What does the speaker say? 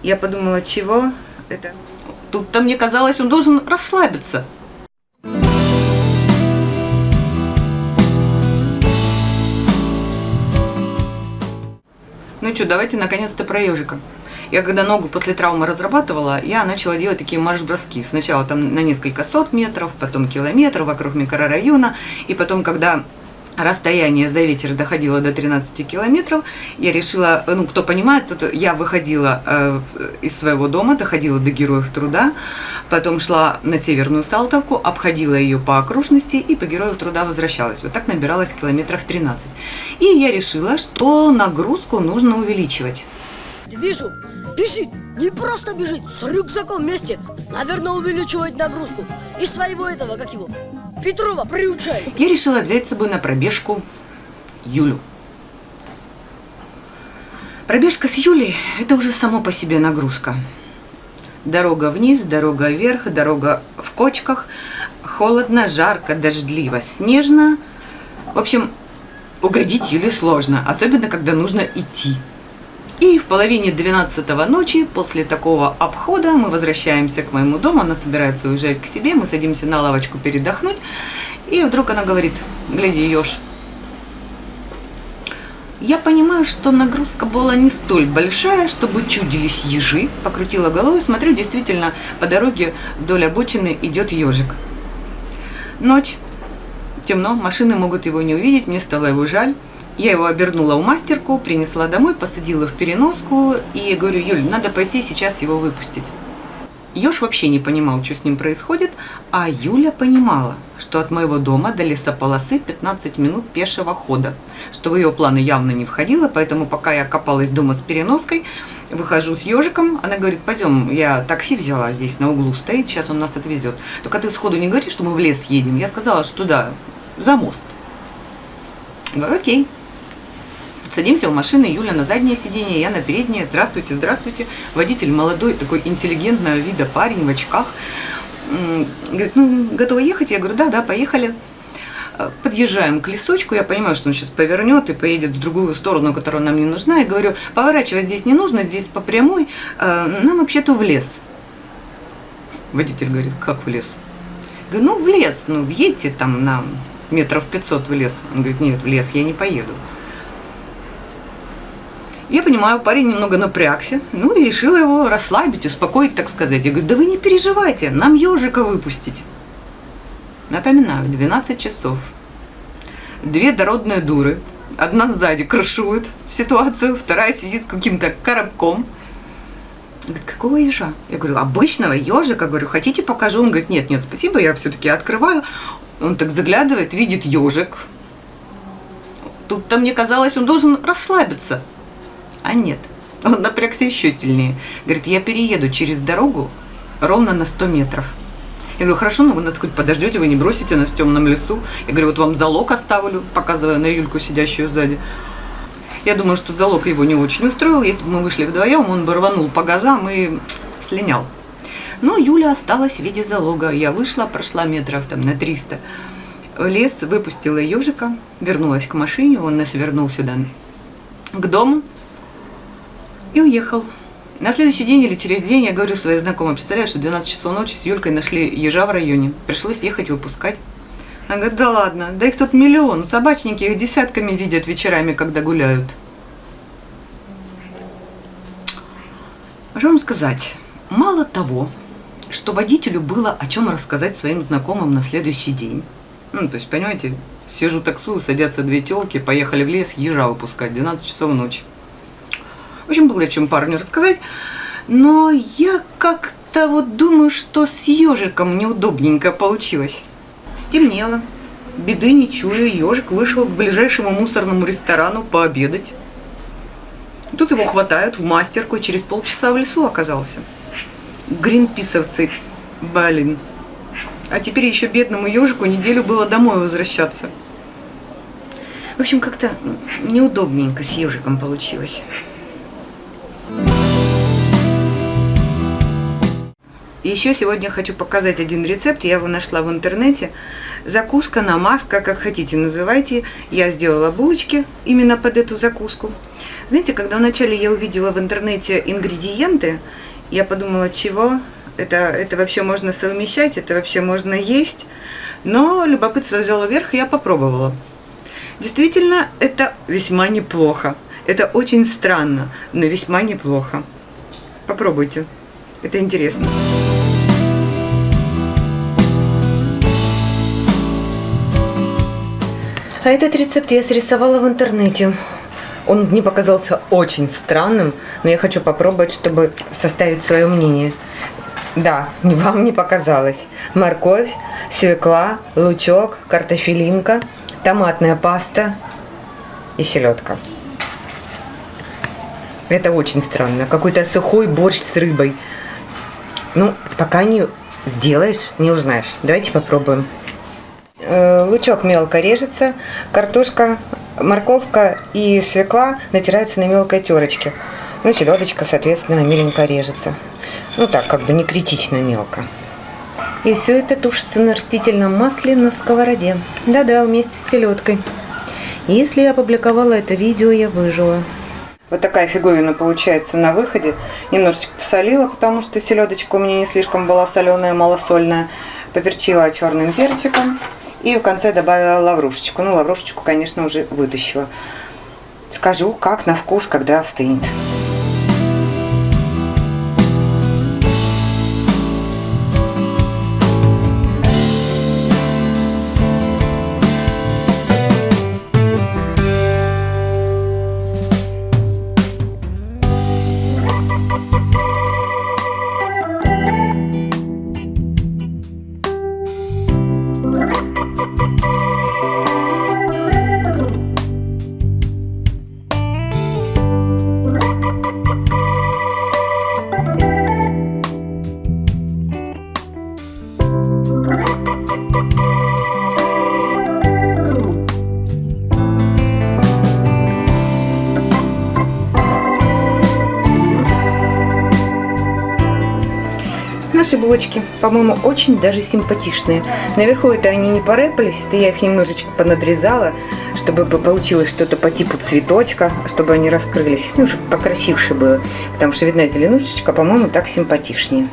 Я подумала, чего это? Тут-то мне казалось, он должен расслабиться. Ну что, давайте наконец-то про ежика. Я когда ногу после травмы разрабатывала, я начала делать такие марш-броски. Сначала там на несколько сот метров, потом километр вокруг микрорайона. И потом, когда расстояние за вечер доходило до 13 километров, я решила, ну, кто понимает, тут я выходила из своего дома, доходила до Героев Труда, потом шла на Северную Салтовку, обходила ее по окружности и по Героев Труда возвращалась. Вот так набиралась километров 13. И я решила, что нагрузку нужно увеличивать. Вижу, бежит, не просто бежит, с рюкзаком вместе. Наверное, увеличивает нагрузку. И своего этого, как его, Петрова приучает. Я решила взять с собой на пробежку Юлю. Пробежка с Юлей – это уже само по себе нагрузка. Дорога вниз, дорога вверх, дорога в кочках, холодно, жарко, дождливо, снежно. В общем, угодить Юле сложно, особенно когда нужно идти. И в половине 12 ночи, после такого обхода, мы возвращаемся к моему дому, она собирается уезжать к себе, мы садимся на лавочку передохнуть, и вдруг она говорит: гляди, еж. Я понимаю, что нагрузка была не столь большая, чтобы чудились ежи. Покрутила головой, смотрю, действительно, по дороге вдоль обочины идет ежик. Ночь, темно, машины могут его не увидеть, мне стало его жаль. Я его обернула в мастерку, принесла домой, посадила в переноску и говорю: Юль, надо пойти сейчас его выпустить. Еж вообще не понимал, что с ним происходит, а Юля понимала, что от моего дома до лесополосы 15 минут пешего хода, что в ее планы явно не входило, поэтому пока я копалась дома с переноской, выхожу с ежиком, она говорит: пойдем, я такси взяла, здесь на углу стоит, сейчас он нас отвезет. Только ты сходу не говори, что мы в лес едем. Я сказала, что туда, за мост. Говорю: окей. Садимся в машину, Юля на заднее сиденье, я на переднее. Здравствуйте, здравствуйте. Водитель молодой, такой интеллигентного вида парень в очках. Говорит: ну, готовы ехать? Я говорю: да, поехали. Подъезжаем к лесочку, я понимаю, что он сейчас повернет и поедет в другую сторону, которая нам не нужна. Я говорю: поворачивать здесь не нужно, здесь по прямой, нам вообще-то в лес. Водитель говорит: как в лес? Я говорю: ну, в лес, ну, въедьте там на метров 500 в лес. Он говорит: нет, в лес я не поеду. Я понимаю, парень немного напрягся, ну и решила его расслабить, успокоить, так сказать. Я говорю: да вы не переживайте, нам ежика выпустить. Напоминаю, 12 часов. Две дородные дуры. Одна сзади крышует ситуацию, вторая сидит с каким-то коробком. Говорит: какого ежа? Я говорю: обычного ежика. Говорю: хотите, покажу? Он говорит: нет, спасибо, я все-таки открываю. Он так заглядывает, видит ежик. Тут-то мне казалось, он должен расслабиться. А нет, он напрягся еще сильнее. Говорит: я перееду через дорогу ровно на 100 метров. Я говорю: хорошо, но вы нас хоть подождете, вы не бросите нас в темном лесу. Я говорю: вот вам залог оставлю, показывая на Юльку, сидящую сзади. Я думаю, что залог его не очень устроил. Если бы мы вышли вдвоем, он бы рванул по газам и слинял. Но Юля осталась в виде залога. Я вышла, прошла метров там на 300 в лес, выпустила ежика, вернулась к машине, он нас вернул сюда, к дому. И уехал. На следующий день или через день я говорю своей знакомой: представляешь, что 12 часов ночи с Юлькой нашли ежа в районе. Пришлось ехать выпускать. Она говорит: да ладно, да их тут миллион. Собачники их десятками видят вечерами, когда гуляют. Что вам сказать? Мало того, что водителю было о чем рассказать своим знакомым на следующий день. Ну, то есть, понимаете, сижу, таксую, садятся две телки, поехали в лес ежа выпускать, 12 часов ночи. В общем, было о чем парню рассказать, но я как-то вот думаю, что с ежиком неудобненько получилось. Стемнело, беды не чуя, ежик вышел к ближайшему мусорному ресторану пообедать. Тут его хватают в мастерку, и через полчаса в лесу оказался. Гринписовцы, блин. А теперь еще бедному ежику неделю было домой возвращаться. В общем, как-то неудобненько с ежиком получилось. И еще сегодня хочу показать один рецепт, я его нашла в интернете. Закуска, намазка, как хотите называйте. Я сделала булочки именно под эту закуску. Знаете, когда вначале я увидела в интернете ингредиенты, я подумала, чего? Это вообще можно совмещать, это вообще можно есть. Но любопытство взяло верх, и я попробовала. Действительно, это весьма неплохо. Это очень странно, но весьма неплохо. Попробуйте. Это интересно. А этот рецепт я срисовала в интернете. Он мне показался очень странным, но я хочу попробовать, чтобы составить свое мнение. Да, вам не показалось. Морковь, свекла, лучок, картофелинка, томатная паста и селедка. Это очень странно. Какой-то сухой борщ с рыбой. Ну, пока не сделаешь, не узнаешь. Давайте попробуем. Лучок мелко режется, картошка, морковка и свекла натираются на мелкой терочке. Ну, селедочка, соответственно, меленько режется. Ну, так, как бы не критично мелко. И все это тушится на растительном масле на сковороде. Да-да, вместе с селедкой. Если я опубликовала это видео, я выжила. Вот такая фиговина получается на выходе. Немножечко посолила, потому что селедочка у меня не слишком была соленая, малосольная. Поперчила черным перчиком. И в конце добавила лаврушечку. Ну, лаврушечку, конечно, уже вытащила. Скажу, как на вкус, когда остынет. Наши булочки, по-моему, очень даже симпатичные. Наверху это они не порепались, это я их немножечко понадрезала, чтобы получилось что-то по типу цветочка, чтобы они раскрылись, ну, чтобы покрасивше было. Потому что видна зеленушечка, по-моему, так симпатичнее.